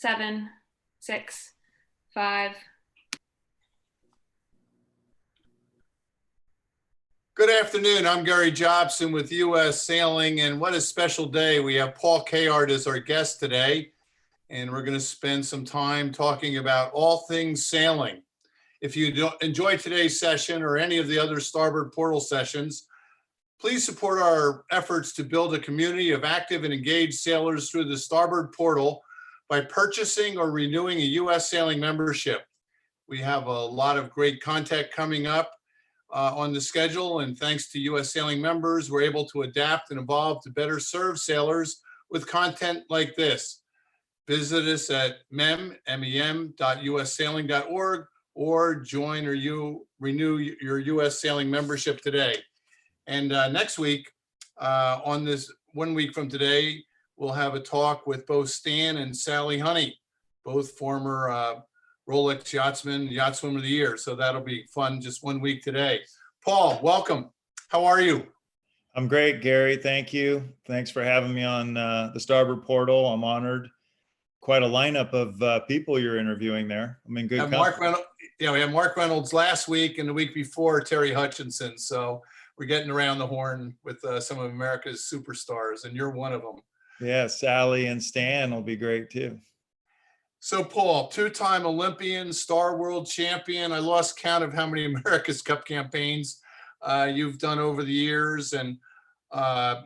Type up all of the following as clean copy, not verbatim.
7, 6, 5. Good afternoon. I'm Gary Jobson with U.S. Sailing, and what a special day. We have Paul Cayard as our guest today, and we're going to spend some time talking about all things sailing. If you enjoy today's session or any of the other Starboard Portal sessions, please support our efforts to build a community of active and engaged sailors through the Starboard Portal by purchasing or renewing a U.S. Sailing membership. We have a lot of great content coming up on the schedule, and thanks to U.S. Sailing members, we're able to adapt and evolve to better serve sailors with content like this. Visit us at mem.ussailing.org or join or renew your U.S. Sailing membership today. And next week, on this 1 week from today, we'll have a talk with both Stan and Sally Honey, both former Rolex Yachtsman, Yachtswoman of the Year. So that'll be fun just 1 week today. Paul, welcome. How are you? I'm great, Gary. Thank you. Thanks for having me on the Starboard Portal. I'm honored. Quite a lineup of people you're interviewing there. I'm in good company. We had Mark Reynolds last week, and the week before, Terry Hutchinson. So we're getting around the horn with some of America's superstars, and you're one of them. Yeah, Sally and Stan will be great too. So Paul, two-time Olympian, Star World Champion. I lost count of how many America's Cup campaigns you've done over the years, and of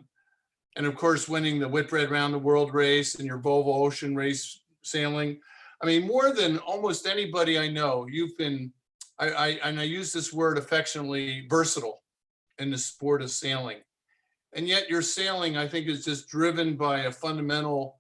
course winning the Whitbread Round the World race and your Volvo Ocean race sailing. I mean, more than almost anybody I know, you've been, and I use this word affectionately, versatile in the sport of sailing. And yet your sailing, I think, is just driven by a fundamental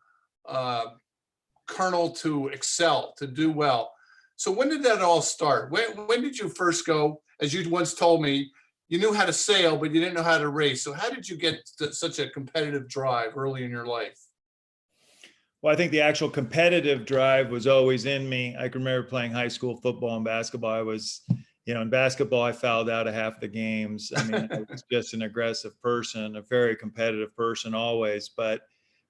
kernel to excel, to do well. So when did that all start? When did you first go, as you once told me, you knew how to sail, but you didn't know how to race. So how did you get to such a competitive drive early in your life? Well, I think the actual competitive drive was always in me. I can remember playing high school football and basketball. I was, in basketball, I fouled out of half the games. I mean, I was just an aggressive person, a very competitive person always. But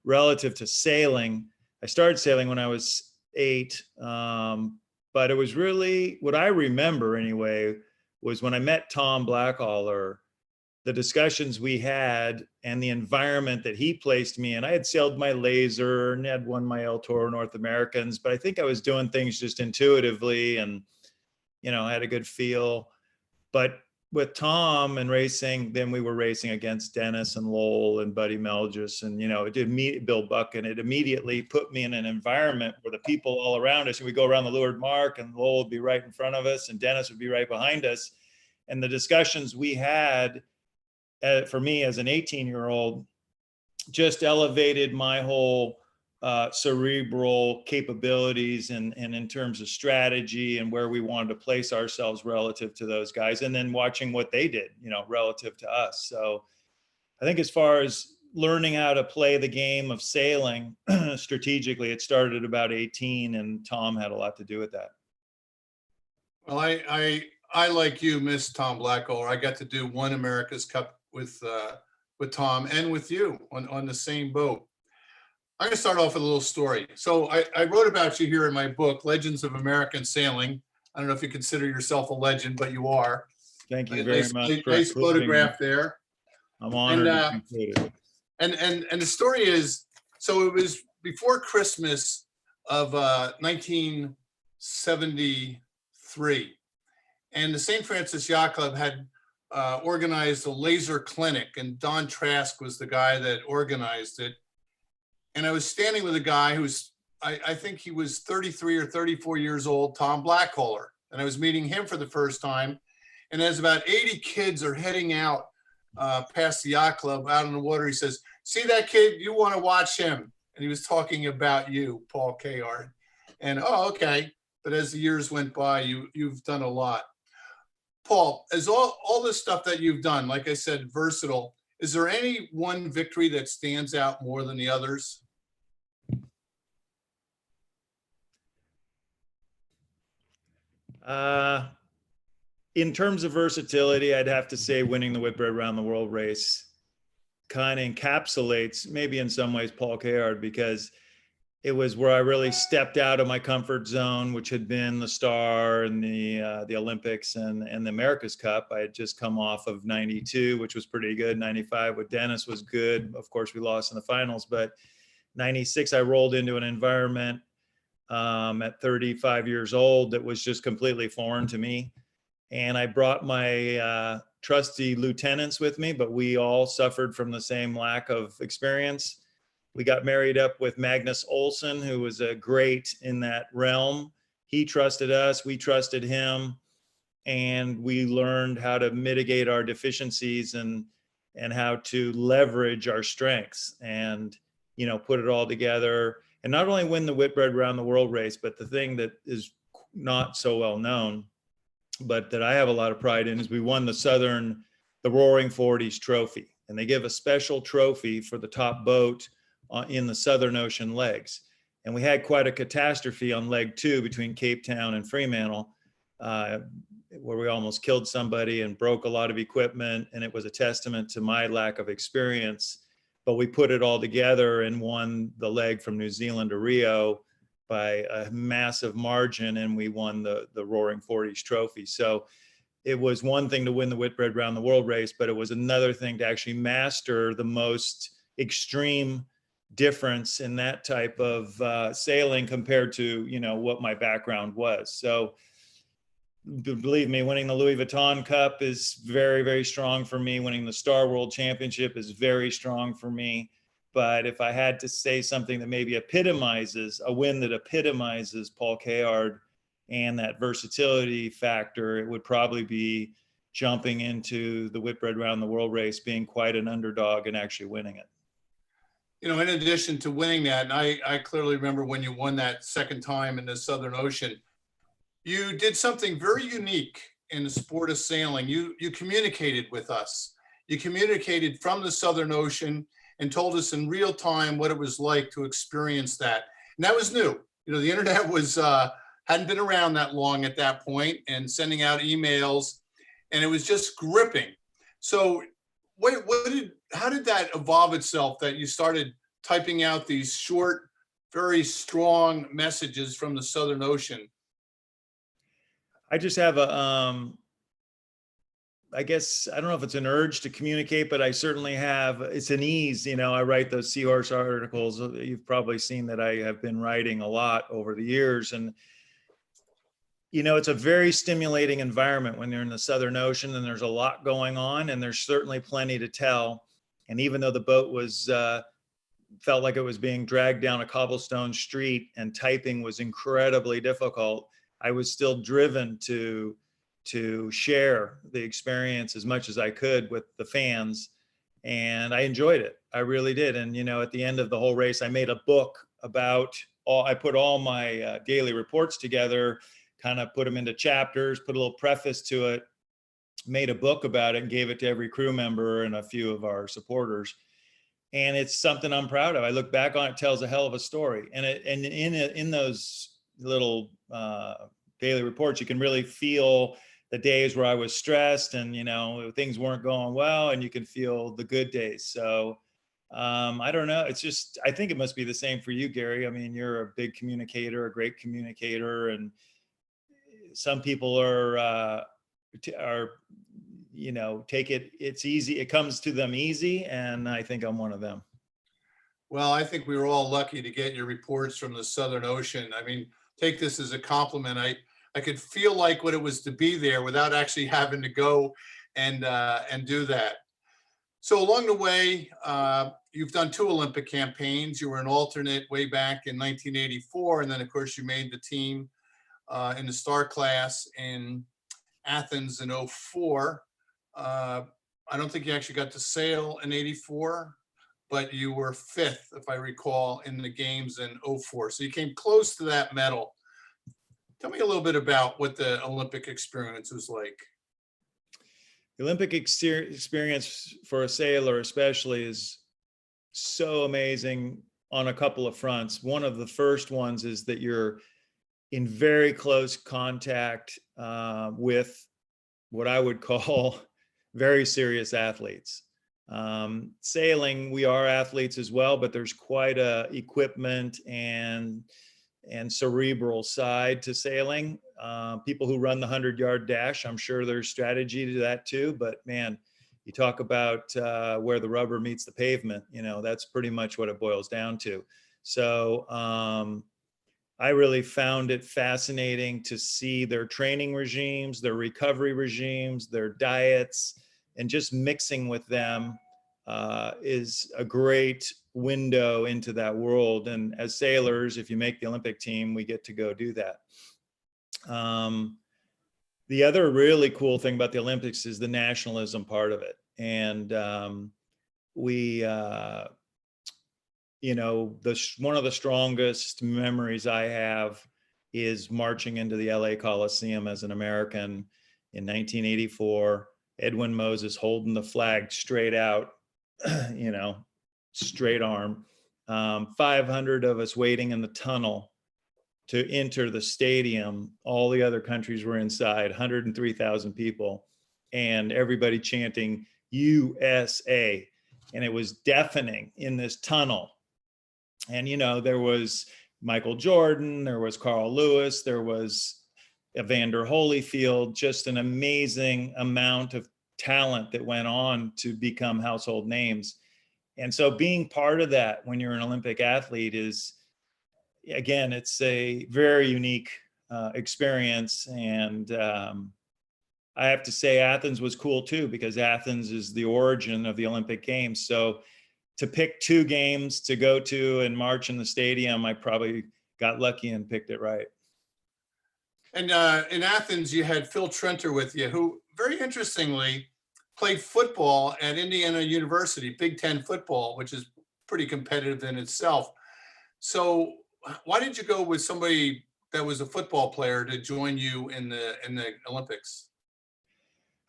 relative to sailing, I started sailing when I was 8. But it was really, what I remember anyway, was when I met Tom Blackhaller, the discussions we had and the environment that he placed me in. I had sailed my laser and had won my El Toro North Americans, but I think I was doing things just intuitively and, I had a good feel. But with Tom and racing, then we were racing against Dennis and Lowell and Buddy Melgis and, it did meet Bill Buck, and it immediately put me in an environment where the people all around us, and we go around the leeward mark and Lowell would be right in front of us and Dennis would be right behind us. And the discussions we had, for me as an 18-year-old, just elevated my whole cerebral capabilities and in terms of strategy and where we wanted to place ourselves relative to those guys, and then watching what they did, relative to us. So I think as far as learning how to play the game of sailing strategically, it started at about 18, and Tom had a lot to do with that. Well, I like you, miss Tom Blackhaller. I got to do one America's Cup with Tom and with you on the same boat. I'm going to start off with a little story. So I wrote about you here in my book, Legends of American Sailing. I don't know if you consider yourself a legend, but you are. Thank you very much. Nice photograph there. I'm honored to be included. And the story is, so it was before Christmas of 1973. And the St. Francis Yacht Club had organized a laser clinic, and Don Trask was the guy that organized it. And I was standing with a guy who's, I think he was 33 or 34 years old, Tom Blackhaller. And I was meeting him for the first time. And as about 80 kids are heading out past the yacht club out on the water, he says, "See that kid? You want to watch him." And he was talking about you, Paul Cayard. And, oh, okay. But as the years went by, you've done a lot. Paul, as all this stuff that you've done, like I said, versatile, is there any one victory that stands out more than the others? In terms of versatility, I'd have to say winning the Whitbread Round the World race kind of encapsulates, maybe in some ways, Paul Cayard, because it was where I really stepped out of my comfort zone, which had been the Star and the Olympics and the America's Cup. I had just come off of '92, which was pretty good. '95 with Dennis was good. Of course, we lost in the finals, but '96 I rolled into an environment at 35 years old that was just completely foreign to me. And I brought my trusty lieutenants with me, but we all suffered from the same lack of experience. We got married up with Magnus Olsson, who was a great in that realm. He trusted us, we trusted him, and we learned how to mitigate our deficiencies and how to leverage our strengths and, you know, put it all together and not only win the Whitbread Around the World race, but the thing that is not so well known, but that I have a lot of pride in, is we won the Roaring Forties trophy. And they give a special trophy for the top boat in the Southern Ocean legs. And we had quite a catastrophe on leg 2 between Cape Town and Fremantle, where we almost killed somebody and broke a lot of equipment. And it was a testament to my lack of experience. But we put it all together and won the leg from New Zealand to Rio by a massive margin, and we won the Roaring Forties trophy. So it was one thing to win the Whitbread Round the World race, but it was another thing to actually master the most extreme difference in that type of sailing compared to, you know, what my background was. So believe me, winning the Louis Vuitton Cup is very, very strong for me. Winning the Star World Championship is very strong for me. But if I had to say something that maybe epitomizes a win that epitomizes Paul Cayard and that versatility factor, it would probably be jumping into the Whitbread Round the World race, being quite an underdog and actually winning it. You know, in addition to winning that, and I clearly remember when you won that second time in the Southern Ocean, you did something very unique in the sport of sailing. You communicated with us. You communicated from the Southern Ocean and told us in real time what it was like to experience that. And that was new. You know, the internet was hadn't been around that long at that point, and sending out emails, and it was just gripping. So how did that evolve itself, that you started typing out these short, very strong messages from the Southern Ocean? I just have I guess, I don't know if it's an urge to communicate, but I certainly have, it's an ease, you know, I write those Seahorse articles. You've probably seen that I have been writing a lot over the years. And, you know, it's a very stimulating environment when you're in the Southern Ocean and there's a lot going on, and there's certainly plenty to tell. And even though the boat was, felt like it was being dragged down a cobblestone street and typing was incredibly difficult, I was still driven to share the experience as much as I could with the fans. And I enjoyed it. I really did. And, you know, at the end of the whole race, I made a book about I put all my daily reports together, kind of put them into chapters, put a little preface to it, made a book about it, and gave it to every crew member and a few of our supporters. And it's something I'm proud of. I look back on it, tells a hell of a story. And in those little daily reports, you can really feel the days where I was stressed and, you know, things weren't going well, and you can feel the good days. So I don't know. It's just, I think it must be the same for you, Gary. I mean, you're a big communicator, a great communicator, and some people are, you know, it's easy. It comes to them easy. And I think I'm one of them. Well, I think we were all lucky to get your reports from the Southern Ocean. I mean, take this as a compliment. I could feel like what it was to be there without actually having to go and do that. So along the way, you've done 2 Olympic campaigns. You were an alternate way back in 1984, and then of course you made the team in the star class in Athens in '04. I don't think you actually got to sail in '84, but you were 5th, if I recall, in the games in '04. So you came close to that medal. Tell me a little bit about what the Olympic experience was like. The Olympic experience for a sailor especially is so amazing on a couple of fronts. One of the first ones is that you're in very close contact with what I would call very serious athletes. Sailing, we are athletes as well, but there's quite a equipment and cerebral side to sailing. People who run the 100-yard dash, I'm sure there's strategy to that too, but man, you talk about where the rubber meets the pavement, that's pretty much what it boils down to. So I really found it fascinating to see their training regimes, their recovery regimes, their diets, and just mixing with them is a great window into that world. And as sailors, if you make the Olympic team, we get to go do that. The other really cool thing about the Olympics is the nationalism part of it. And one of the strongest memories I have is marching into the LA Coliseum as an American in 1984. Edwin Moses holding the flag straight out, straight arm. 500 of us waiting in the tunnel to enter the stadium. All the other countries were inside, 103,000 people, and everybody chanting USA. And it was deafening in this tunnel. And, there was Michael Jordan, there was Carl Lewis, there was Evander Holyfield, just an amazing amount of talent that went on to become household names. And so being part of that when you're an Olympic athlete is, again, it's a very unique experience. And I have to say Athens was cool too, because Athens is the origin of the Olympic Games. So to pick 2 games to go to and march in the stadium, I probably got lucky and picked it right. And in Athens, you had Phil Trenter with you, who very interestingly played football at Indiana University, Big Ten football, which is pretty competitive in itself. So why did you go with somebody that was a football player to join you in the Olympics?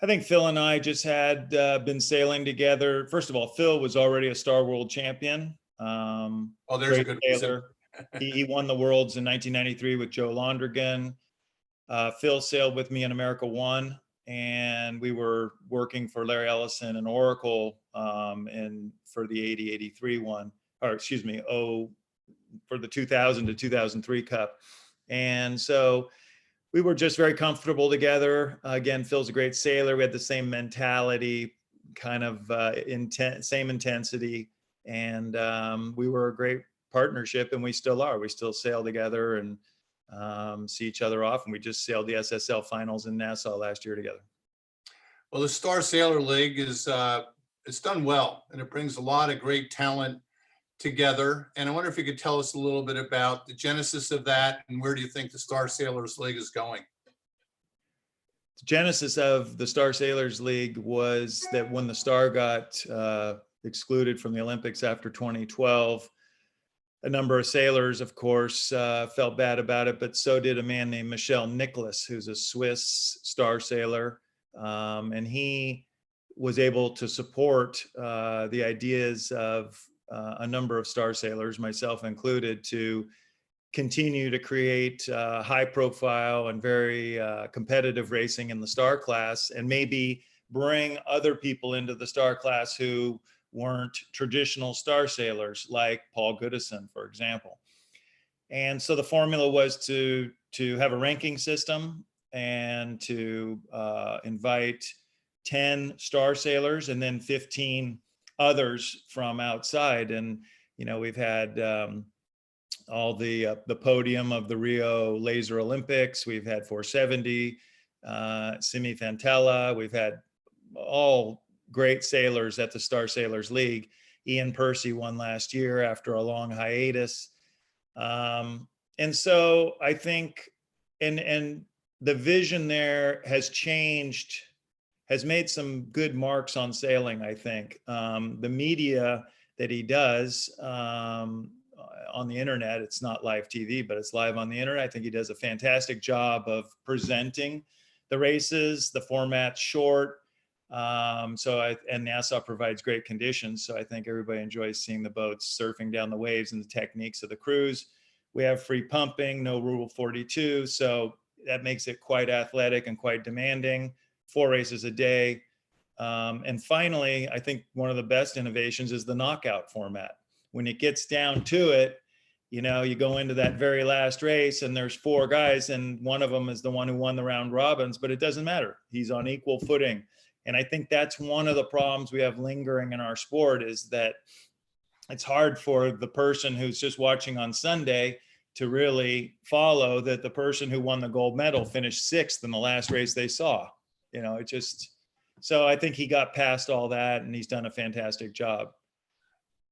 I think Phil and I just had been sailing together. First of all, Phil was already a Star World champion. There's a good reason. He won the Worlds in 1993 with Joe Londrigan. Phil sailed with me in America One, and we were working for Larry Ellison and Oracle for the 80-83 one, or excuse me, for the 2000 to 2003 Cup. And so we were just very comfortable together. Again, Phil's a great sailor. We had the same mentality, kind of same intensity. And we were a great partnership, and we still are. We still sail together and see each other off. And we just sailed the SSL finals in Nassau last year together. Well, the Star Sailor League is it's done well, and it brings a lot of great talent together. And I wonder if you could tell us a little bit about the genesis of that, and where do you think the Star Sailors League is going? The genesis of the Star Sailors League was that when the Star got excluded from the Olympics after 2012, a number of sailors, of course, felt bad about it, but so did a man named Michel Nicholas, who's a Swiss star sailor. And he was able to support the ideas of a number of star sailors, myself included, to continue to create high profile and very competitive racing in the star class, and maybe bring other people into the star class who weren't traditional star sailors, like Paul Goodison, for example. And so the formula was to have a ranking system and to invite 10 star sailors and then 15 others from outside. And we've had all the podium of the Rio Laser Olympics. We've had 470, Simi Fantella. We've had all great sailors at the Star Sailors League. Ian Percy won last year after a long hiatus. And so I think, and the vision there has changed, has made some good marks on sailing, I think. The media that he does on the internet, it's not live TV, but it's live on the internet. I think he does a fantastic job of presenting the races. The format's short. And Nassau provides great conditions. So I think everybody enjoys seeing the boats surfing down the waves and the techniques of the crews. We have free pumping, no Rule 42. So that makes it quite athletic and quite demanding. 4 races a day. And finally, I think one of the best innovations is the knockout format. When it gets down to it, you know, you go into that very last race and there's four guys and one of them is the one who won the round robins, but it doesn't matter. He's on equal footing. And I think that's one of the problems we have lingering in our sport, is that it's hard for the person who's just watching on Sunday to really follow that the person who won the gold medal finished sixth in the last race they saw. You know, it just, so I think he got past all that and he's done a fantastic job.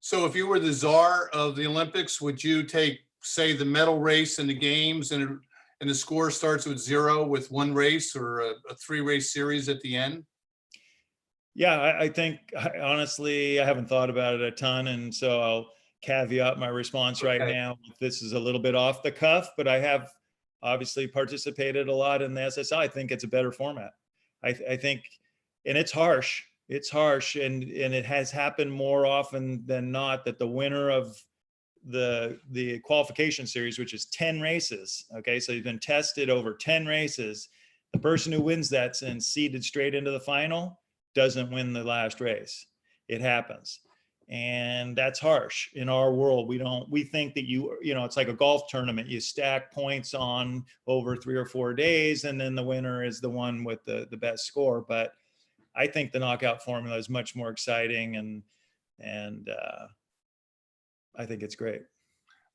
So if you were the czar of the Olympics, would you take, say, the medal race in the games and the score starts with 0 with one race, or a 3-race series at the end? Yeah, I think honestly, I haven't thought about it a ton. And so I'll caveat my response right Okay. now. This is a little bit off the cuff, but I have obviously participated a lot in the SSI. I think it's a better format. I think, and it's harsh. It's harsh, and it has happened more often than not that the winner of the qualification series, which is 10 races, okay, so you've been tested over 10 races, the person who wins that's and seeded straight into the final doesn't win the last race. It happens. And that's harsh in our world. We think that you know, it's like a golf tournament. You stack points on over 3 or 4 days, and then the winner is the one with the best score. But I think the knockout formula is much more exciting, and I think it's great.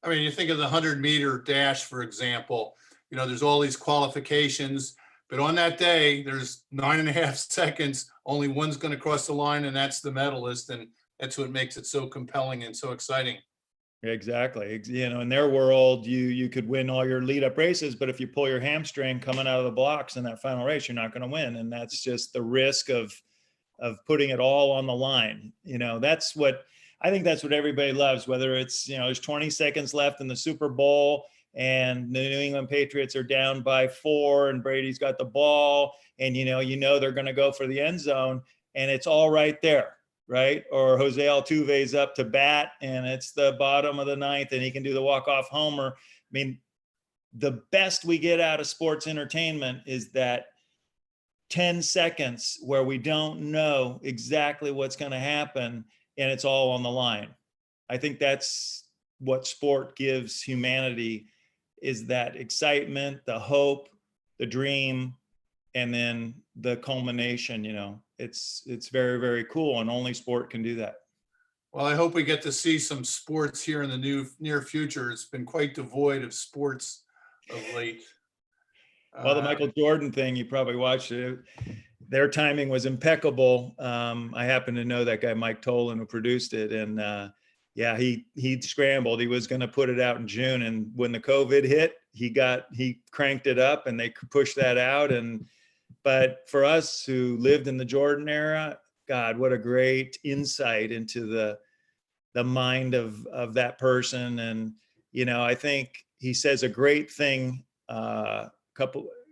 I mean, you think of the 100-meter dash, for example, you know, there's all these qualifications, but on that day, there's 9.5 seconds, only one's going to cross the line, and that's the medalist. And that's what makes it so compelling and so exciting. Exactly. You know, in their world, you could win all your lead up races, but if you pull your hamstring coming out of the blocks in that final race, you're not going to win. And that's just the risk of putting it all on the line. You know, that's what I think, that's what everybody loves, whether it's, you know, there's 20 seconds left in the Super Bowl and the New England Patriots are down by 4 and Brady's got the ball, and you know they're going to go for the end zone and it's all right there. Right? Or Jose Altuve's up to bat and it's the bottom of the 9th and he can do the walk-off homer. I mean, the best we get out of sports entertainment is that 10 seconds where we don't know exactly what's going to happen and it's all on the line. I think that's what sport gives humanity, is that excitement, the hope, the dream, and then the culmination. You know, it's very, very cool, and only sport can do that. Well, I hope we get to see some sports here in the near future. It's been quite devoid of sports of late. Well, the Michael Jordan thing, you probably watched it. Their timing was impeccable. I happen to know that guy, Mike Tolan, who produced it. And yeah, he scrambled. He was going to put it out in June. And when the COVID hit, he cranked it up and they pushed that out. But for us who lived in the Jordan era, God, what a great insight into the mind of that person. And, you know, I think he says a great thing.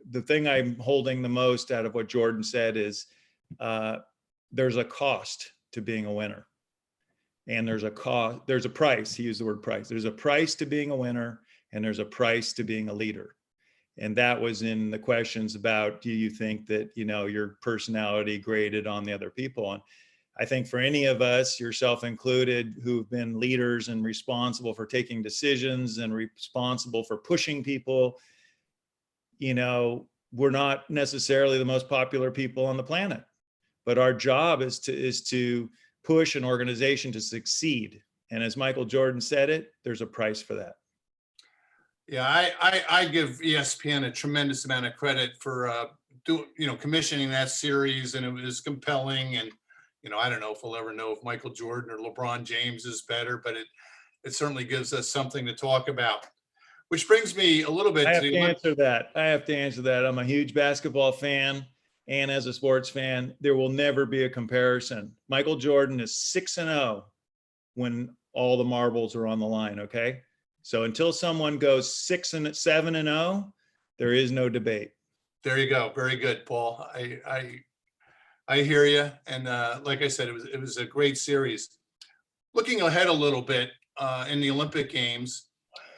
The thing I'm holding the most out of what Jordan said is there's a cost to being a winner. And there's a price. He used the word price. There's a price to being a winner, and there's a price to being a leader. And that was in the questions about, do you think that, you know, your personality graded on the other people? And I think for any of us, yourself included, who've been leaders and responsible for taking decisions and responsible for pushing people, you know, we're not necessarily the most popular people on the planet, but our job is to push an organization to succeed. And as Michael Jordan said it, there's a price for that. Yeah, I give ESPN a tremendous amount of credit for commissioning that series, and it was compelling. And you know, I don't know if we'll ever know if Michael Jordan or LeBron James is better, but it certainly gives us something to talk about. Which brings me a little bit I to have the to answer that. I have to answer that. I'm a huge basketball fan, and as a sports fan, there will never be a comparison. Michael Jordan is 6-0 when all the marbles are on the line. Okay. So until someone goes 7-0, there is no debate. There you go. Very good, Paul. I hear you. And like I said, it was a great series. Looking ahead a little bit in the Olympic Games,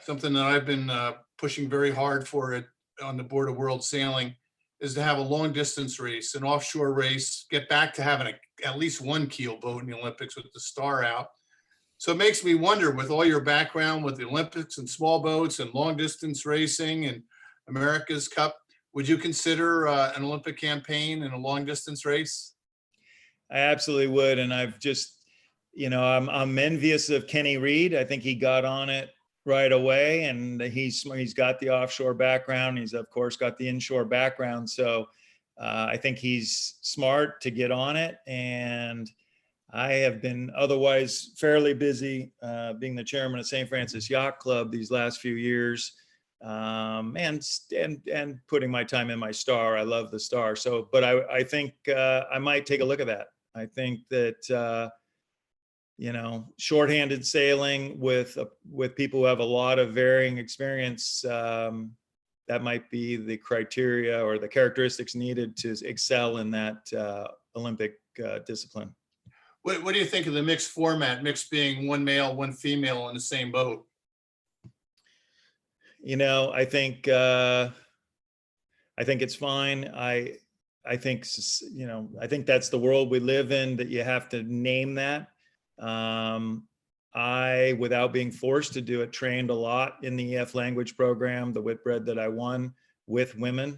something that I've been pushing very hard for it on the board of World Sailing is to have a long distance race, an offshore race, get back to having at least one keel boat in the Olympics with the star out. So it makes me wonder, with all your background with the Olympics and small boats and long distance racing and America's Cup, would you consider an Olympic campaign in a long distance race? I absolutely would. And I've just, I'm envious of Kenny Reed. I think he got on it right away, and he's got the offshore background. He's of course got the inshore background. So I think he's smart to get on it. And I have been otherwise fairly busy being the chairman of St. Francis Yacht Club these last few years, and putting my time in my star. I love the star. So, but I think I might take a look at that. I think that shorthanded sailing with people who have a lot of varying experience, that might be the criteria or the characteristics needed to excel in that Olympic discipline. What do you think of the mixed format, mixed being one male, one female in the same boat? I think it's fine. I think that's the world we live in, that you have to name that. I, without being forced to do it, trained a lot in the EF language program, the Whitbread that I won, with women.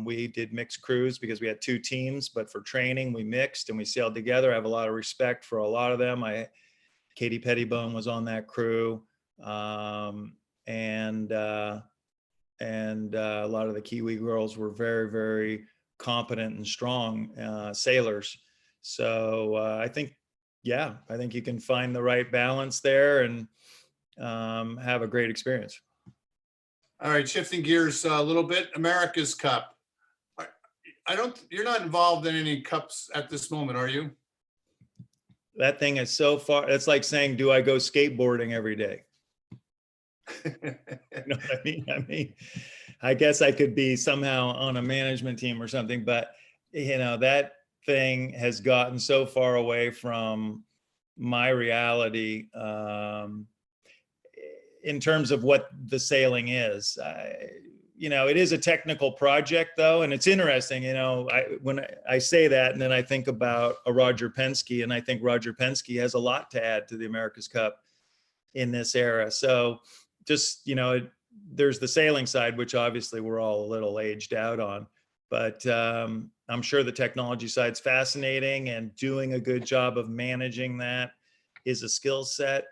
We did mixed crews because we had two teams, but for training we mixed and we sailed together. I have a lot of respect for a lot of them. Katie Pettibone was on that crew, and a lot of the Kiwi girls were very, very competent and strong sailors. So I think you can find the right balance there and have a great experience. All right, shifting gears a little bit, America's Cup. You're not involved in any cups at this moment, are you? That thing is so far, it's like saying, do I go skateboarding every day? You know what I mean? I guess I could be somehow on a management team or something, but that thing has gotten so far away from my reality in terms of what the sailing is. It is a technical project though, and it's interesting. When I say that, and then I think about a Roger Penske, and I think Roger Penske has a lot to add to the America's Cup in this era. So just, there's the sailing side, which obviously we're all a little aged out on, but I'm sure the technology side's fascinating, and doing a good job of managing that is a skill set.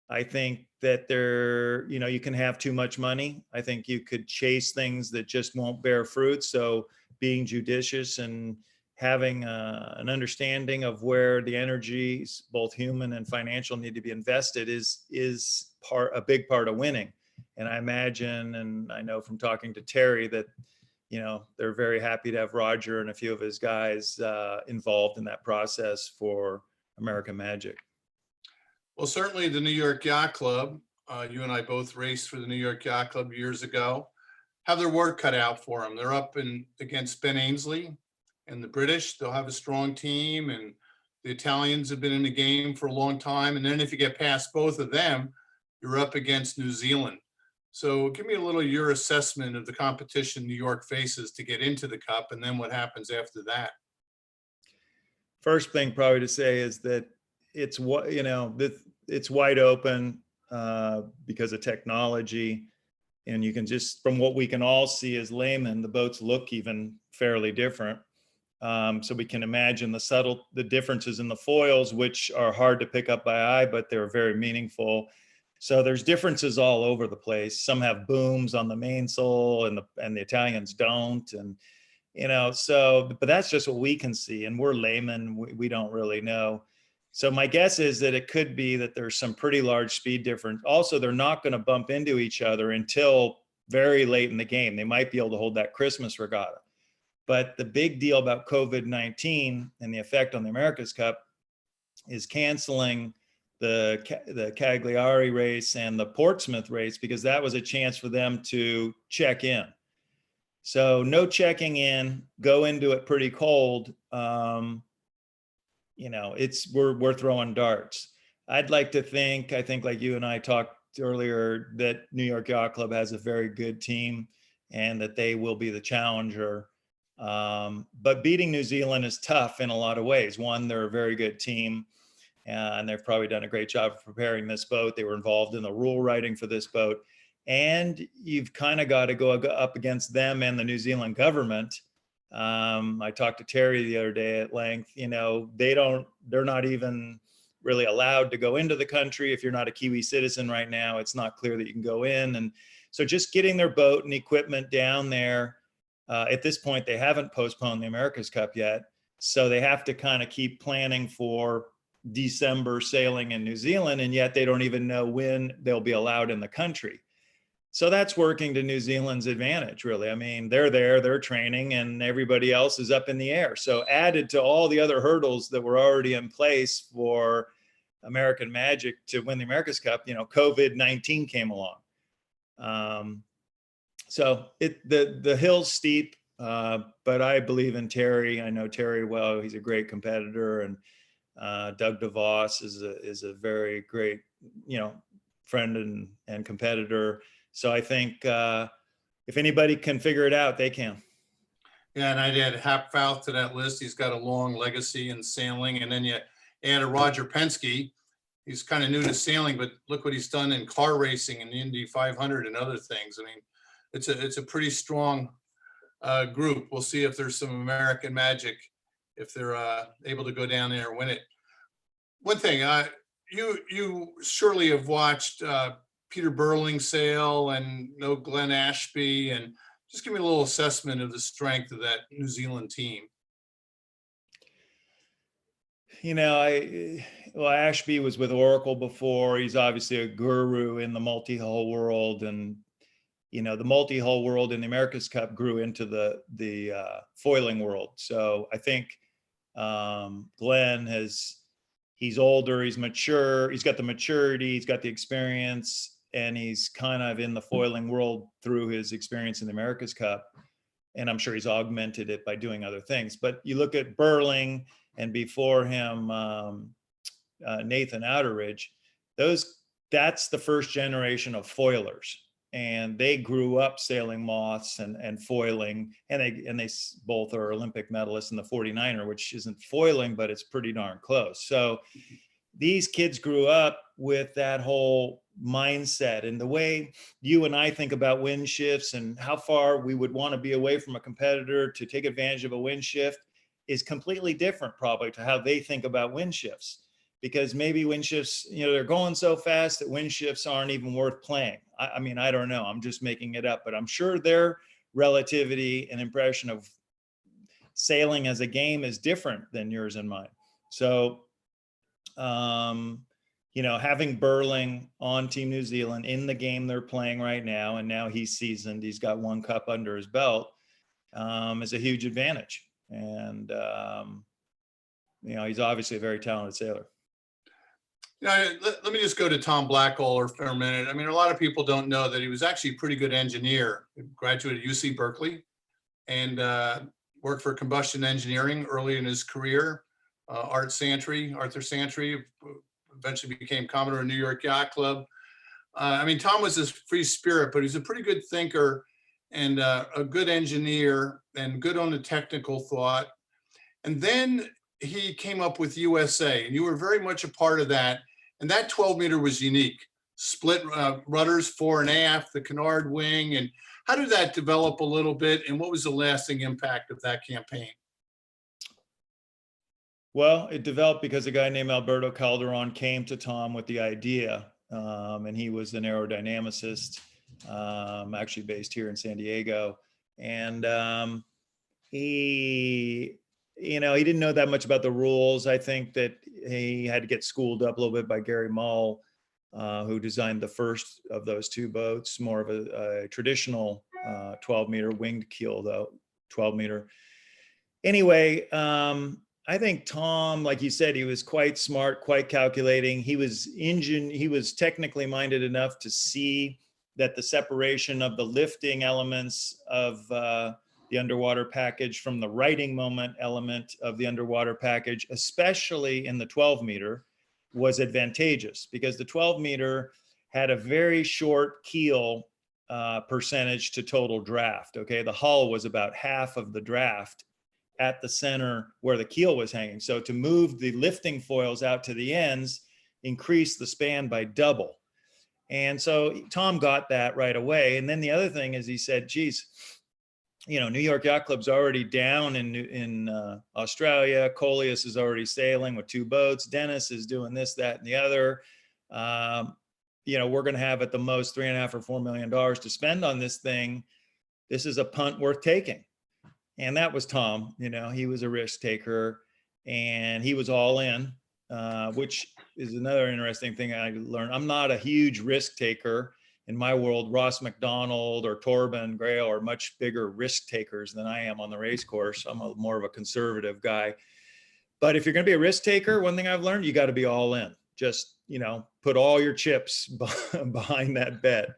I think that you can have too much money. I think you could chase things that just won't bear fruit. So being judicious and having an understanding of where the energies, both human and financial, need to be invested is a big part of winning. And I imagine, and I know from talking to Terry, that they're very happy to have Roger and a few of his guys involved in that process for American Magic. Well, certainly the New York Yacht Club, you and I both raced for the New York Yacht Club years ago, have their work cut out for them. They're up against Ben Ainsley and the British. They'll have a strong team, and the Italians have been in the game for a long time. And then if you get past both of them, you're up against New Zealand. So give me a little your assessment of the competition New York faces to get into the Cup, and then what happens after that. First thing probably to say is that it's wide open because of technology, and you can just, from what we can all see as laymen, the boats look even fairly different. So we can imagine the differences in the foils, which are hard to pick up by eye, but they're very meaningful. So there's differences all over the place. Some have booms on the mainsail, and the Italians don't, and but that's just what we can see, and we're laymen. We don't really know. So my guess is that it could be that there's some pretty large speed difference. Also, they're not going to bump into each other until very late in the game. They might be able to hold that Christmas regatta. But the big deal about COVID-19 and the effect on the America's Cup is canceling the Cagliari race and the Portsmouth race, because that was a chance for them to check in. So no checking in, go into it pretty cold. We're throwing darts. I'd like to think, like you and I talked earlier, that New York Yacht Club has a very good team. and that they will be the challenger. But beating New Zealand is tough in a lot of ways. One, they're a very good team, and they've probably done a great job of preparing this boat. They were involved in the rule writing for this boat. And you've kind of got to go up against them and the New Zealand government. I talked to Terry the other day at length. They're not even really allowed to go into the country. If you're not a Kiwi citizen right now, it's not clear that you can go in. And so just getting their boat and equipment down there, at this point, they haven't postponed the America's Cup yet. So they have to kind of keep planning for December sailing in New Zealand, and yet they don't even know when they'll be allowed in the country. So that's working to New Zealand's advantage, really. I mean, they're there, they're training, and everybody else is up in the air. So added to all the other hurdles that were already in place for American Magic to win the America's Cup, COVID-19 came along. So the hill's steep, but I believe in Terry. I know Terry well. He's a great competitor, and Doug DeVos is a very great, friend and competitor. So I think if anybody can figure it out, they can. Yeah, and I'd add Hapfouth to that list. He's got a long legacy in sailing. And then you add a Roger Penske. He's kind of new to sailing, but look what he's done in car racing and the Indy 500 and other things. I mean, it's a pretty strong group. We'll see if there's some American magic, if they're able to go down there and win it. One thing, you surely have watched Peter Burling sail and know Glenn Ashby, and just give me a little assessment of the strength of that New Zealand team. Ashby was with Oracle before. He's obviously a guru in the multi-hull world, and the multi-hull world in the America's Cup grew into the foiling world. So I think Glenn he's older, he's mature, he's got the maturity, he's got the experience, and he's kind of in the foiling world through his experience in the America's Cup. And I'm sure he's augmented it by doing other things. But you look at Burling, and before him, Nathan Outeridge, that's the first generation of foilers. And they grew up sailing moths and foiling, and they both are Olympic medalists in the 49er, which isn't foiling, but it's pretty darn close. So these kids grew up with that whole mindset, and the way you and I think about wind shifts and how far we would want to be away from a competitor to take advantage of a wind shift is completely different probably to how they think about wind shifts. Because maybe wind shifts, they're going so fast that wind shifts aren't even worth playing. I mean, I don't know. I'm just making it up, but I'm sure their relativity and impression of sailing as a game is different than yours and mine. So, having Burling on Team New Zealand in the game they're playing right now, and now he's seasoned, he's got one cup under his belt, is a huge advantage. And, he's obviously a very talented sailor. Let me just go to Tom Blackwell for a minute. I mean, a lot of people don't know that he was actually a pretty good engineer. He graduated UC Berkeley and worked for combustion engineering early in his career. Arthur Santry eventually became Commodore of New York Yacht Club. Tom was a free spirit, but he's a pretty good thinker and a good engineer and good on the technical thought. And then he came up with USA, and you were very much a part of that. And that 12-meter was unique. Split rudders fore and aft, the canard wing. And how did that develop a little bit? And what was the lasting impact of that campaign? Well, it developed because a guy named Alberto Calderon came to Tom with the idea. And he was an aerodynamicist, actually based here in San Diego. And he didn't know that much about the rules. I think that he had to get schooled up a little bit by Gary Mull, who designed the first of those two boats, more of a traditional 12-meter winged keel, though, 12-meter. Anyway, I think Tom, like you said, he was quite smart, quite calculating. He was technically minded enough to see that the separation of the lifting elements of the underwater package from the righting moment element of the underwater package, especially in the 12-meter, was advantageous because the 12-meter had a very short keel percentage to total draft. Okay, the hull was about half of the draft at the center where the keel was hanging. So to move the lifting foils out to the ends, increase the span by double. And so Tom got that right away. And then the other thing is he said, geez, you know, New York Yacht Club's already down in Australia. Coleus is already sailing with 2 boats. Dennis is doing this, that, and the other. You know, we're going to have at the most $3.5 or $4 million to spend on this thing. This is a punt worth taking. And that was Tom. You know, he was a risk taker and he was all in, which is another interesting thing I learned. I'm not a huge risk taker. In my world, Ross McDonald or Torben Grail are much bigger risk takers than I am on the race course. I'm more of a conservative guy. But if you're going to be a risk taker, one thing I've learned, you got to be all in. Just, you know, put all your chips behind that bet.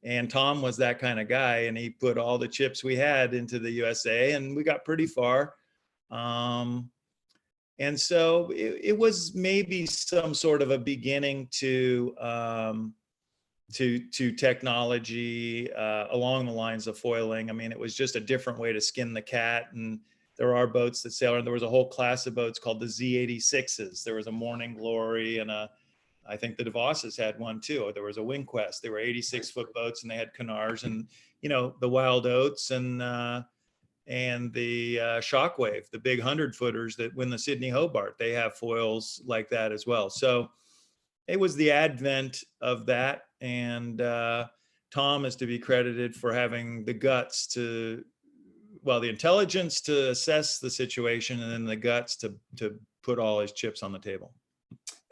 And Tom was that kind of guy, and he put all the chips we had into the USA, and we got pretty far. And so it was maybe some sort of a beginning to technology along the lines of foiling. I mean, it was just a different way to skin the cat. And there are boats that sail, and there was a whole class of boats called the Z86s. There was a Morning Glory, and I think the DeVosses had one too. There was a Wing Quest. They were 86-foot boats, and they had canards, and you know, the Wild Oats and the Shockwave, the big 100-footers that win the Sydney Hobart. They have foils like that as well. So it was the advent of that, and Tom is to be credited for having the guts to, well, the intelligence to assess the situation, and then the guts to put all his chips on the table.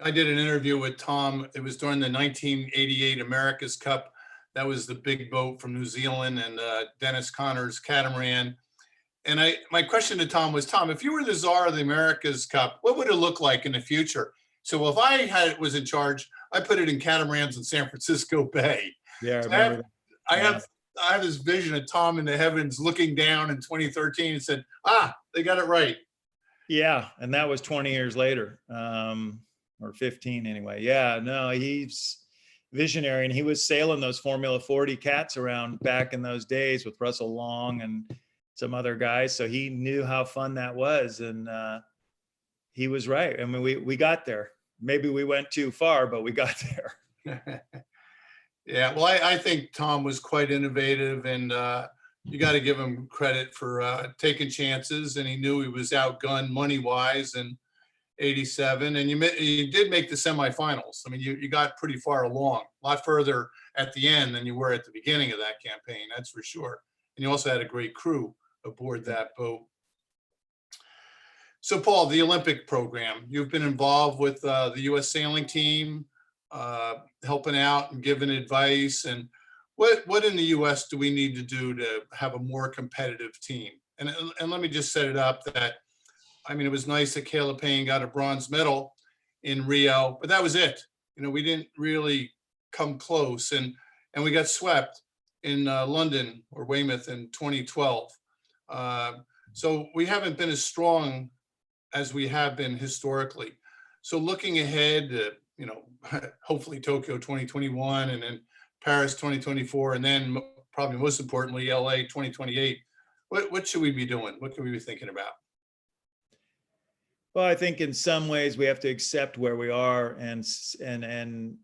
I did an interview with Tom. It was during the 1988 America's Cup. That was the big boat from New Zealand and Dennis Connor's catamaran. And my question to Tom was, Tom, if you were the czar of the America's Cup, what would it look like in the future? So if I was in charge, I put it in catamarans in San Francisco Bay. Yeah, So I remember that. I have this vision of Tom in the heavens looking down in 2013 and said, they got it right. Yeah, and that was 20 years later, or 15 anyway. Yeah, no, he's visionary, and he was sailing those Formula 40 cats around back in those days with Russell Long and some other guys. So he knew how fun that was, and he was right. I mean, we got there. Maybe we went too far, but we got there. Yeah, well, I think Tom was quite innovative, and you got to give him credit for taking chances, and he knew he was outgunned money-wise in '87, and you did make the semifinals. I mean, you got pretty far along, a lot further at the end than you were at the beginning of that campaign, that's for sure. And you also had a great crew aboard that boat. So, Paul, the Olympic program, you've been involved with the U.S. sailing team, helping out and giving advice. And what in the U.S. do we need to do to have a more competitive team? And let me just set it up that, I mean, it was nice that Kayla Payne got a bronze medal in Rio, but that was it. You know, we didn't really come close, and we got swept in London or Weymouth in 2012. So we haven't been as strong as we have been historically. So looking ahead, you know, hopefully Tokyo 2021, and then Paris 2024, and then probably most importantly, LA 2028. What should we be doing? What can we be thinking about? Well, I think in some ways we have to accept where we are and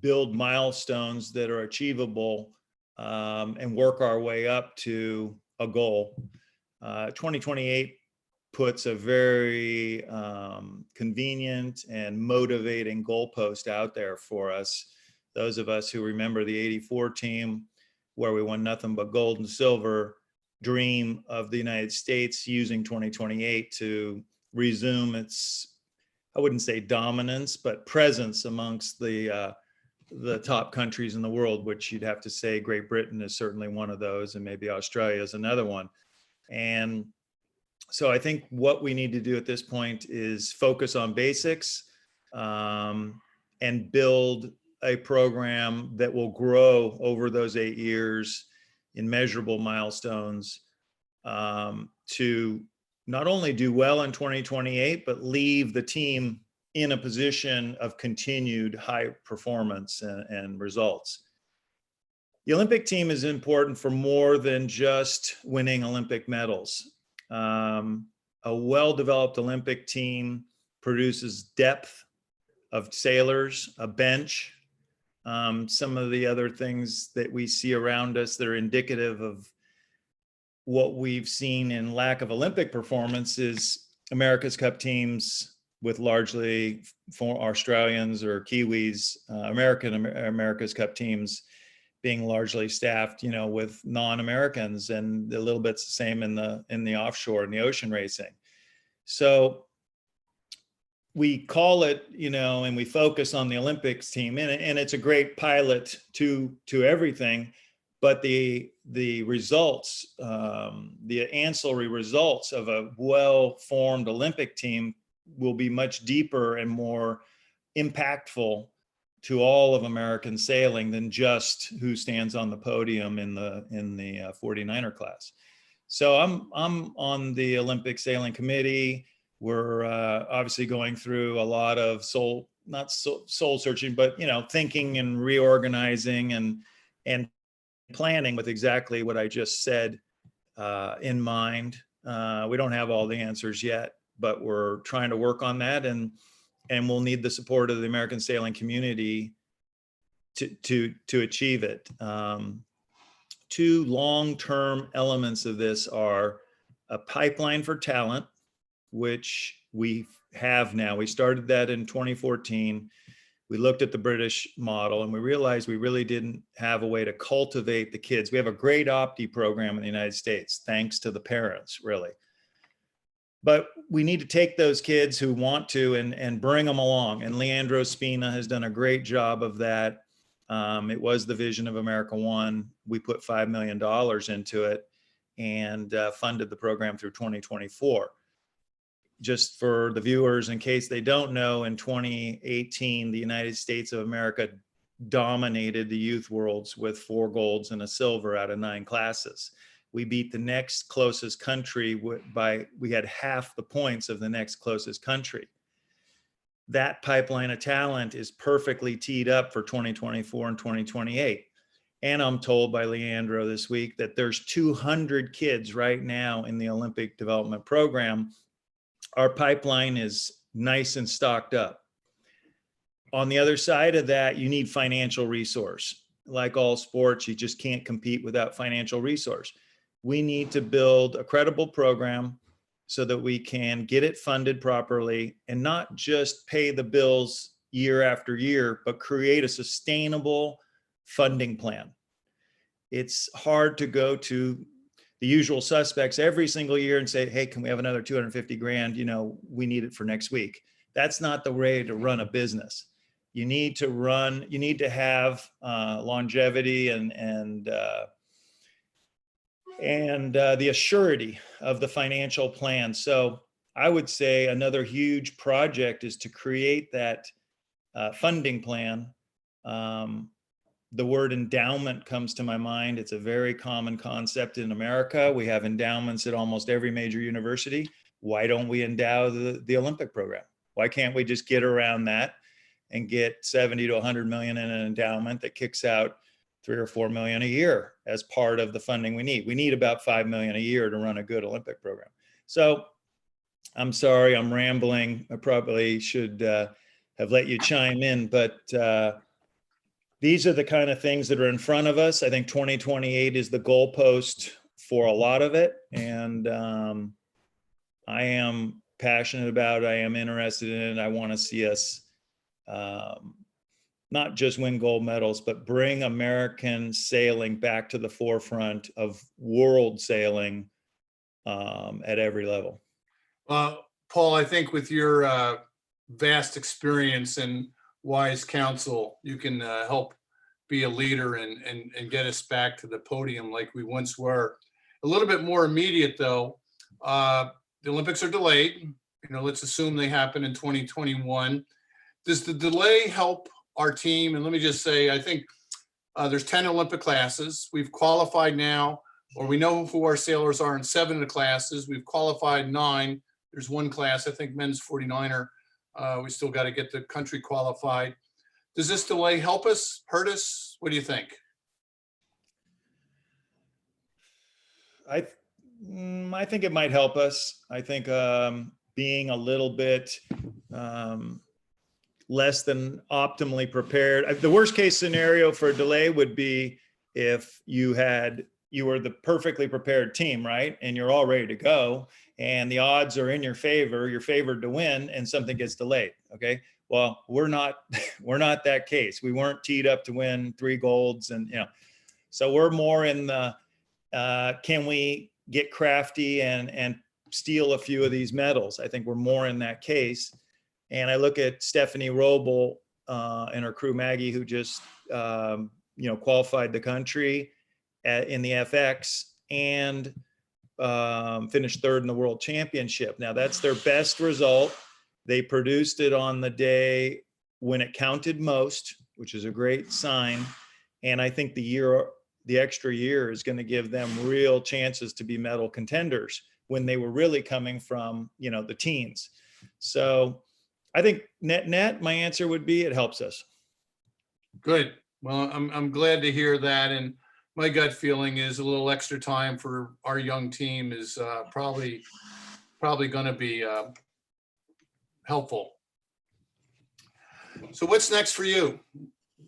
build milestones that are achievable, and work our way up to a goal. 2028 puts a very convenient and motivating goalpost out there for us. Those of us who remember the '84 team, where we won nothing but gold and silver, dream of the United States using 2028 to resume its, I wouldn't say dominance, but presence amongst the top countries in the world, which you'd have to say Great Britain is certainly one of those, and maybe Australia is another one. And so I think what we need to do at this point is focus on basics, and build a program that will grow over those 8 years in measurable milestones, to not only do well in 2028, but leave the team in a position of continued high performance and results. The Olympic team is important for more than just winning Olympic medals. A well-developed Olympic team produces depth of sailors, a bench, some of the other things that we see around us that are indicative of what we've seen in lack of Olympic performance is America's Cup teams with largely Australians or Kiwis, America's Cup teams being largely staffed, with non-Americans, and a little bit the same in the offshore and the ocean racing. So we call it, and we focus on the Olympics team, and it's a great pilot to everything, but the results, the ancillary results of a well-formed Olympic team will be much deeper and more impactful to all of American sailing than just who stands on the podium in the 49er class. So I'm on the Olympic Sailing Committee. We're obviously going through a lot of soul searching, but thinking and reorganizing and planning with exactly what I just said in mind. We don't have all the answers yet, but we're trying to work on that, and we'll need the support of the American sailing community to achieve it. Two long-term elements of this are a pipeline for talent, which we have now. We started that in 2014. We looked at the British model and we realized we really didn't have a way to cultivate the kids. We have a great Opti program in the United States, thanks to the parents, really. But we need to take those kids who want to and bring them along. And Leandro Spina has done a great job of that. It was the vision of America One. We put $5 million into it and funded the program through 2024. Just for the viewers, in case they don't know, in 2018, the United States of America dominated the youth worlds with 4 golds and a silver out of 9 classes. We beat the next closest country we had half the points of the next closest country. That pipeline of talent is perfectly teed up for 2024 and 2028. And I'm told by Leandro this week that there's 200 kids right now in the Olympic development program. Our pipeline is nice and stocked up. On the other side of that, you need financial resource. Like all sports, you just can't compete without financial resource. We need to build a credible program so that we can get it funded properly and not just pay the bills year after year, but create a sustainable funding plan. It's hard to go to the usual suspects every single year and say, hey, can we have another 250 grand? We need it for next week. That's not the way to run a business. You need to have longevity and the assurity of the financial plan. So I would say another huge project is to create that funding plan. The word endowment comes to my mind. It's a very common concept in America. We have endowments at almost every major university. Why don't we endow the Olympic program? Why can't we just get around that and get 70 to 100 million in an endowment that kicks out 3 or 4 million a year as part of the funding we need? We need about 5 million a year to run a good Olympic program. So I'm sorry, I'm rambling. I probably should have let you chime in, but these are the kind of things that are in front of us. I think 2028 is the goalpost for a lot of it. And I am passionate about it. I am interested in it. I want to see us not just win gold medals, but bring American sailing back to the forefront of world sailing at every level. Paul, I think with your vast experience and wise counsel, you can help be a leader and get us back to the podium like we once were. A little bit more immediate though, the Olympics are delayed. Let's assume they happen in 2021. Does the delay help our team? And let me just say, I think there's 10 Olympic classes. We've qualified now, or we know who our sailors are in 7 of the classes. We've qualified 9. There's 1 class, I think men's 49er. We still got to get the country qualified. Does this delay help us, hurt us? What do you think? I, I think it might help us. I think being a little bit less than optimally prepared. The worst case scenario for a delay would be if you were the perfectly prepared team, right? And you're all ready to go and the odds are in your favor, you're favored to win and something gets delayed. Okay. Well, we're not that case. We weren't teed up to win 3 golds and, so we're more in the, can we get crafty and steal a few of these medals? I think we're more in that case. And I look at Stephanie Roble and her crew Maggie, who just qualified the country in the FX and finished 3rd in the World Championship. Now that's their best result. They produced it on the day when it counted most, which is a great sign. And I think the extra year is going to give them real chances to be medal contenders when they were really coming from, the teens. So I think net, my answer would be it helps us. Good. Well, I'm glad to hear that. And my gut feeling is a little extra time for our young team is probably going to be helpful. So what's next for you?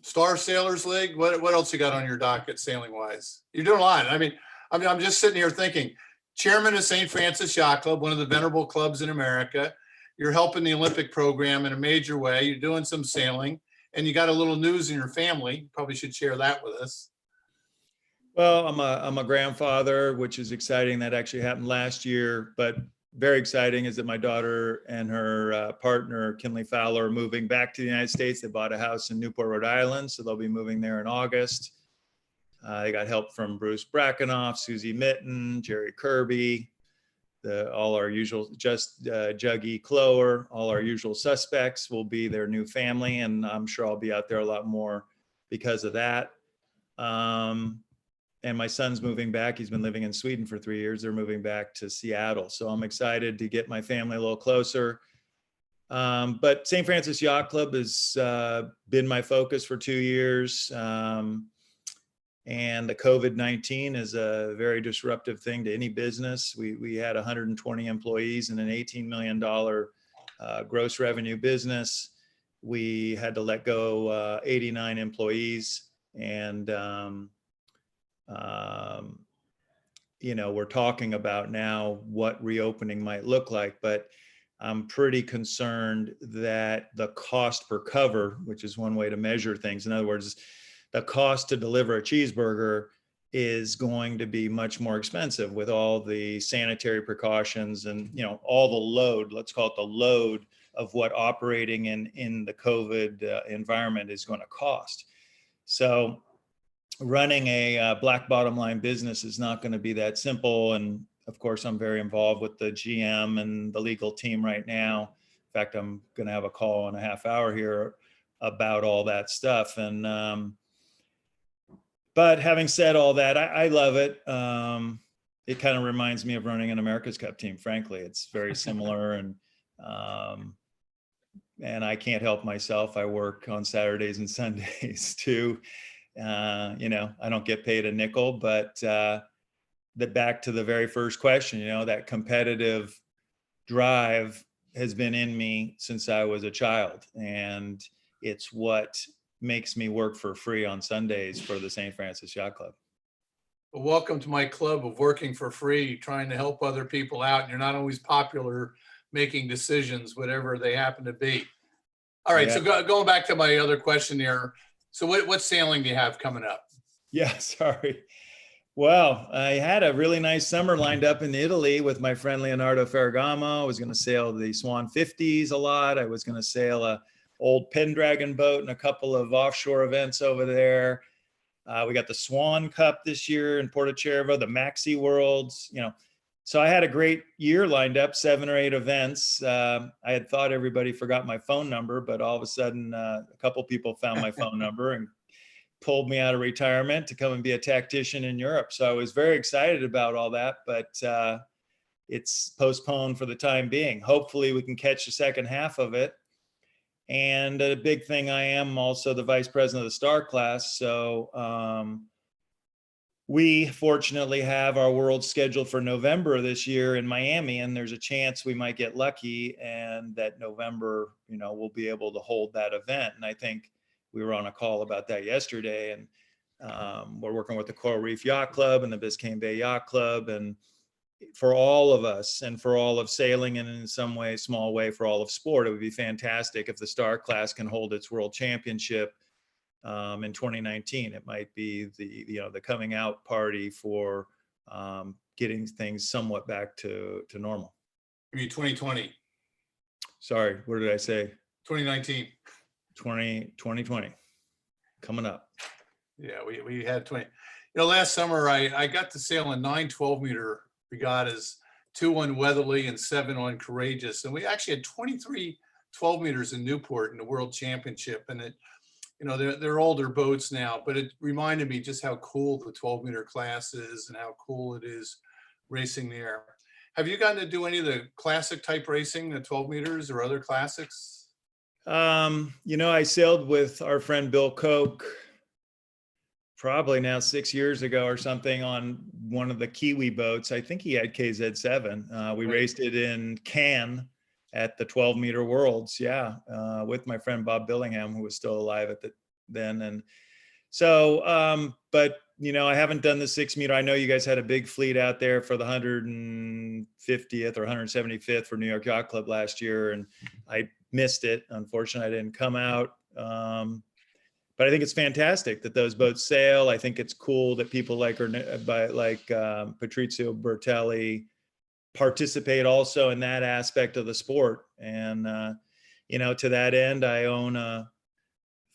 Star Sailors League? What else you got on your docket sailing wise? You're doing a lot. I mean, I'm just sitting here thinking, chairman of St. Francis Yacht Club, one of the venerable clubs in America. You're helping the Olympic program in a major way. You're doing some sailing and you got a little news in your family. Probably should share that with us. Well, I'm a grandfather, which is exciting. That actually happened last year, but very exciting is that my daughter and her partner, Kinley Fowler, are moving back to the United States. They bought a house in Newport, Rhode Island, so they'll be moving there in August. They got help from Bruce Brackenoff, Susie Mitten, Jerry Kirby, all our usual, Juggy Clower, all our usual suspects will be their new family, and I'm sure I'll be out there a lot more because of that. And my son's moving back. He's been living in Sweden for 3 years. They're moving back to Seattle. So I'm excited to get my family a little closer. But St. Francis Yacht Club has been my focus for 2 years. And the COVID-19 is a very disruptive thing to any business. We had 120 employees in an $18 million gross revenue business. We had to let go 89 employees. And we're talking about now what reopening might look like, but I'm pretty concerned that the cost per cover, which is one way to measure things. In other words, the cost to deliver a cheeseburger is going to be much more expensive with all the sanitary precautions and, all the load, let's call it the load of what operating in the COVID environment is going to cost. So running a black bottom line business is not going to be that simple. And of course, I'm very involved with the GM and the legal team right now. In fact, I'm going to have a call in a half hour here about all that stuff. And, but having said all that, I love it. It kind of reminds me of running an America's Cup team. Frankly, it's very similar. And I can't help myself. I work on Saturdays and Sundays too. I don't get paid a nickel, but back to the very first question, that competitive drive has been in me since I was a child. And it's what makes me work for free on Sundays for the St. Francis Yacht Club. Well, welcome to my club of working for free, trying to help other people out. And you're not always popular making decisions, whatever they happen to be. All right. Yeah. So going back to my other question here. So what sailing do you have coming up? Yeah, sorry. Well, I had a really nice summer lined up in Italy with my friend Leonardo Ferragamo. I was going to sail the Swan 50s a lot. I was going to sail a old Pendragon boat and a couple of offshore events over there. We got the Swan Cup this year in Porto Cervo, the Maxi Worlds, So I had a great year lined up, 7 or 8 events. I had thought everybody forgot my phone number, but all of a sudden a couple people found my phone number and pulled me out of retirement to come and be a tactician in Europe. So I was very excited about all that, but it's postponed for the time being. Hopefully we can catch the second half of it. And a big thing, I am also the vice president of the Star class. So We fortunately have our world scheduled for November this year in Miami, and there's a chance we might get lucky and that November, we'll be able to hold that event. And I think we were on a call about that yesterday, and we're working with the Coral Reef Yacht Club and the Biscayne Bay Yacht Club, and for all of us and for all of sailing, and in some way, small way, for all of sport, it would be fantastic if the Star class can hold its world championship in 2019. It might be the coming out party for getting things somewhat back to normal. Maybe 2020. Sorry, what did I say? 2019. 2020 coming up. Yeah, we had 20. Last summer I got to sail in 9 12-meter regattas, 2 on Weatherly and 7 on Courageous, and we actually had 23 12 meters in Newport in the World Championship. And it, they're older boats now, but it reminded me just how cool the 12-meter class is and how cool it is racing there. Have you gotten to do any of the classic type racing, the 12 meters or other classics? I sailed with our friend Bill Koch probably now 6 years ago or something on one of the Kiwi boats. I think he had KZ7. We raced it in Cannes at the 12-meter Worlds, with my friend Bob Billingham, who was still alive then. And so, but I haven't done the 6-meter. I know you guys had a big fleet out there for the 150th or 175th for New York Yacht Club last year, and I missed it. Unfortunately, I didn't come out. But I think it's fantastic that those boats sail. I think it's cool that people like Patrizio Bertelli participate also in that aspect of the sport. And, to that end, I own a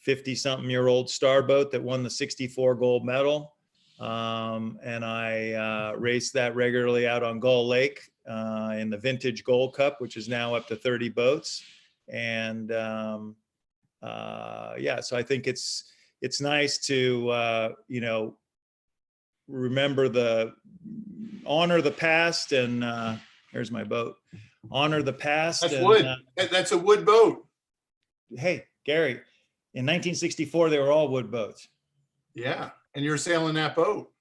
50-something-year-old Star boat that won the 64 gold medal. And I race that regularly out on Gull Lake in the Vintage Gold Cup, which is now up to 30 boats. And so I think it's nice to, honor the past, and here's my boat. Honor the past. That's and, wood. That's a wood boat. Hey, Gary, in 1964, they were all wood boats. Yeah, and you're sailing that boat.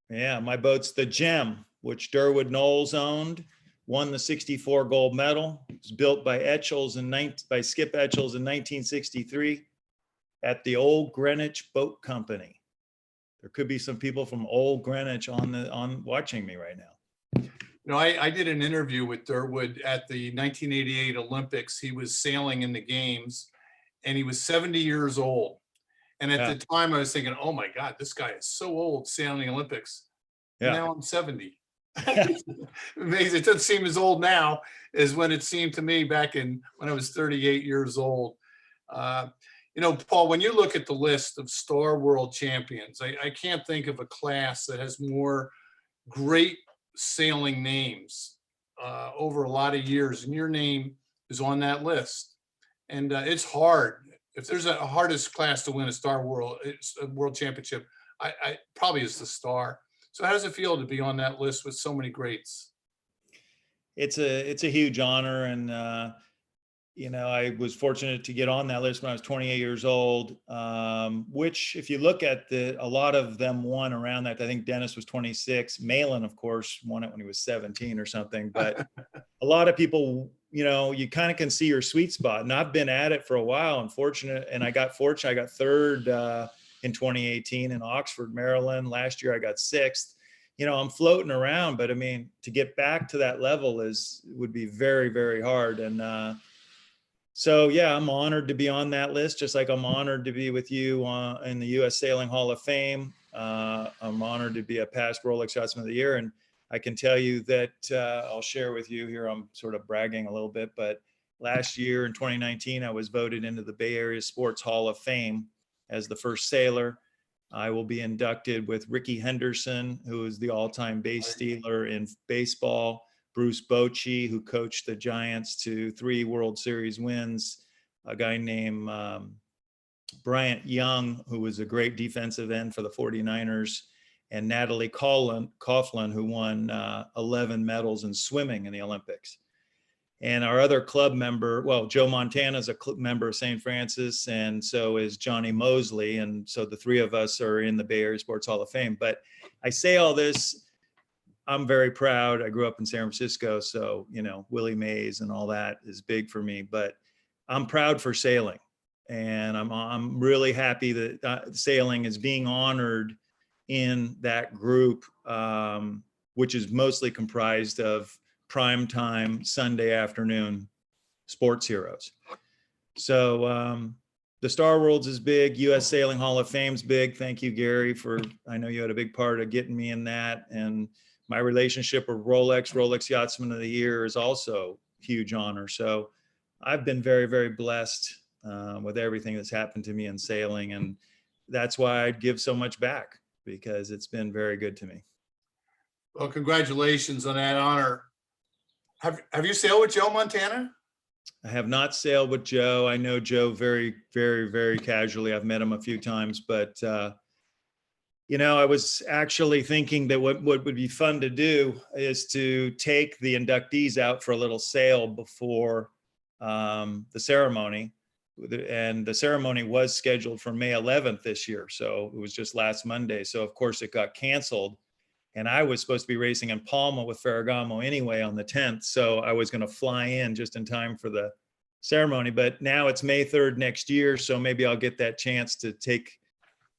Yeah, my boat's the Gem, which Durwood Knowles owned, won the 64 gold medal. It was built by by Skip Etchells in 1963 at the Old Greenwich Boat Company. There could be some people from Old Greenwich on watching me right now. I did an interview with Durwood at the 1988 Olympics. He was sailing in the games, and he was 70 years old. And at the time, I was thinking, oh my God, this guy is so old sailing the Olympics. Yeah. Now I'm 70. Amazing. It doesn't seem as old now as when it seemed to me back when I was 38 years old. Paul, when you look at the list of Star World Champions, I can't think of a class that has more great sailing names over a lot of years, and your name is on that list. And it's hard. If there's a hardest class to win a World Championship, I probably is the Star. So how does it feel to be on that list with so many greats? It's a huge honor, and I was fortunate to get on that list when I was 28 years old, which if you look at a lot of them won around that. I think Dennis was 26. Malin, of course, won it when he was 17 or something. But a lot of people, you kind of can see your sweet spot. And I've been at it for a while, and I got fortunate. I got third in 2018 in Oxford, Maryland. Last year, I got sixth. I'm floating around, but I mean, to get back to that level would be very, very hard. And so, yeah, I'm honored to be on that list, just like I'm honored to be with you in the U.S. Sailing Hall of Fame. I'm honored to be a past Rolex Yachtsman of the Year. And I can tell you that I'll share with you here, I'm sort of bragging a little bit, but last year in 2019, I was voted into the Bay Area Sports Hall of Fame as the first sailor. I will be inducted with Ricky Henderson, who is the all-time base stealer in baseball, Bruce Bochy, who coached the Giants to 3 World Series wins, a guy named Bryant Young, who was a great defensive end for the 49ers, and Natalie Coughlin, who won 11 medals in swimming in the Olympics. And our other club member, well, Joe Montana is a member of St. Francis, and so is Johnny Mosley. And so the three of us are in the Bay Area Sports Hall of Fame. But I say all this, I'm very proud. I grew up in San Francisco, so, you know, Willie Mays and all that is big for me. But I'm proud for sailing. And I'm really happy that sailing is being honored in that group, which is mostly comprised of primetime Sunday afternoon sports heroes. So the Star Worlds is big. U.S. Sailing Hall of Fame's big. Thank you, Gary, I know you had a big part of getting me in that. And my relationship with Rolex Yachtsman of the Year is also a huge honor. So I've been very, very blessed with everything that's happened to me in sailing. And that's why I'd give so much back, because it's been very good to me. Well, congratulations on that honor. Have you sailed with Joe Montana? I have not sailed with Joe. I know Joe very, very, very casually. I've met him a few times, but you know, I was actually thinking that what would be fun to do is to take the inductees out for a little sail before the ceremony. And the ceremony was scheduled for May 11th this year. So it was just last Monday. So of course it got canceled. And I was supposed to be racing in Palma with Ferragamo anyway on the 10th. So I was going to fly in just in time for the ceremony. But now it's May 3rd next year. So maybe I'll get that chance to take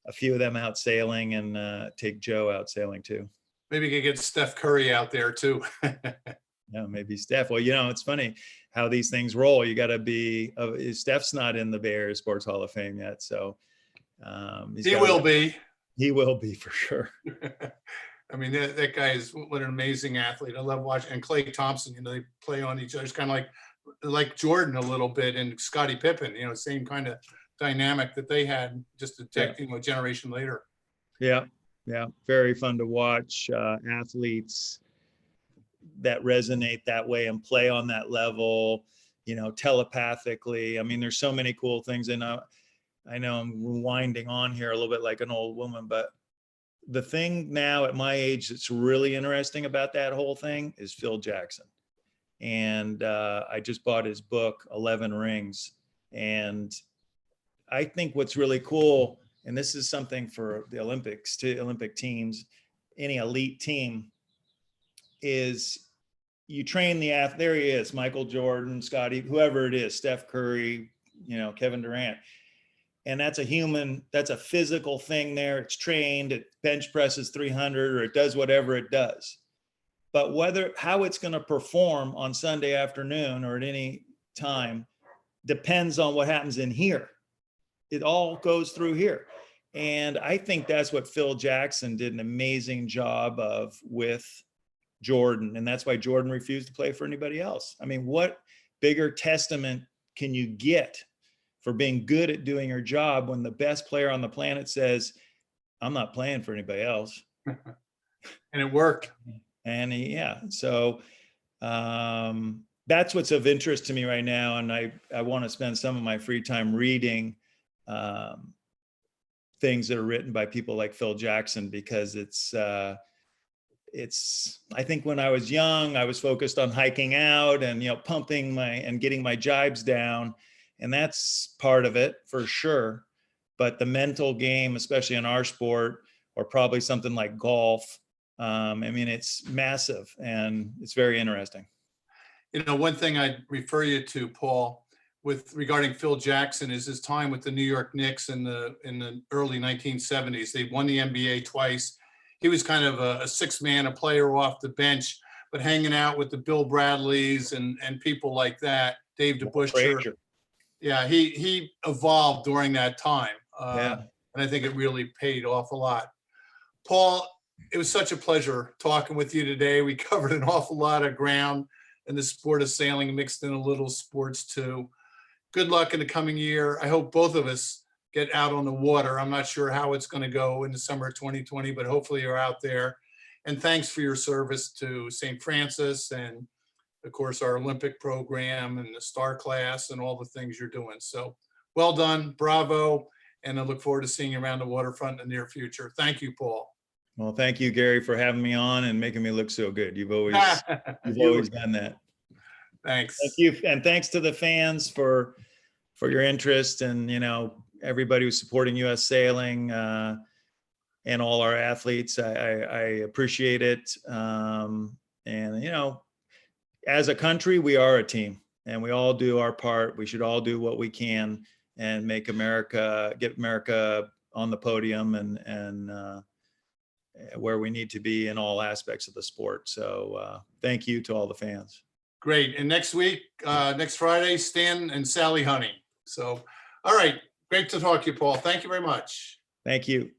a few of them out sailing and take Joe out sailing too. Maybe you could get Steph Curry out there too. Yeah, maybe Steph. Well, you know, it's funny how these things roll. You got to be, Steph's not in the Bay Area Sports Hall of Fame yet. So he will be. He will be for sure. I mean, that guy is what an amazing athlete. I love watching. And Clay Thompson, you know, they play on each other. It's kind of like Jordan a little bit and Scottie Pippen, you know, same kind of dynamic that they had just a generation later. Yeah. Yeah. Very fun to watch athletes that resonate that way and play on that level, you know, telepathically. I mean, there's so many cool things. And I know I'm winding on here a little bit like an old woman, but the thing now at my age that's really interesting about that whole thing is Phil Jackson. And I just bought his book, 11 Rings. And I think what's really cool, and this is something for the Olympics, to Olympic teams, any elite team, is you train the athlete. There he is, Michael Jordan, Scotty, whoever it is, Steph Curry, you know, Kevin Durant. And that's a physical thing there. It's trained, it bench presses 300 or it does whatever it does. But how it's going to perform on Sunday afternoon or at any time depends on what happens in here. It all goes through here. And I think that's what Phil Jackson did an amazing job of with Jordan. And that's why Jordan refused to play for anybody else. I mean, what bigger testament can you get for being good at doing your job when the best player on the planet says, I'm not playing for anybody else? And it worked. And so that's what's of interest to me right now. And I want to spend some of my free time reading things that are written by people like Phil Jackson, because I think when I was young, I was focused on hiking out and, you know, pumping and getting my jibes down. And that's part of it for sure. But the mental game, especially in our sport, or probably something like golf, I mean, it's massive and it's very interesting. You know, one thing I'd refer you to, Paul, regarding Phil Jackson is his time with the New York Knicks in the early 1970s. They won the NBA twice. He was kind of a sixth man, a player off the bench, but hanging out with the Bill Bradleys and people like that, Dave DeBusschere. Yeah, he evolved during that time. And I think it really paid off a lot. Paul, it was such a pleasure talking with you today. We covered an awful lot of ground in the sport of sailing, mixed in a little sports too. Good luck in the coming year. I hope both of us get out on the water. I'm not sure how it's going to go in the summer of 2020, but hopefully you're out there. And thanks for your service to St. Francis and, of course, our Olympic program and the star class and all the things you're doing. So well done. Bravo. And I look forward to seeing you around the waterfront in the near future. Thank you, Paul. Well, thank you, Gary, for having me on and making me look so good. You've always done that. Thanks. Thank you. And thanks to the fans for your interest, and, everybody who's supporting US Sailing, and all our athletes. I appreciate it. And, as a country, we are a team, and we all do our part. We should all do what we can and get America on the podium and where we need to be in all aspects of the sport. So thank you to all the fans. Great. And next week, next Friday, Stan and Sally hunting. So, all right. Great to talk to you, Paul. Thank you very much. Thank you.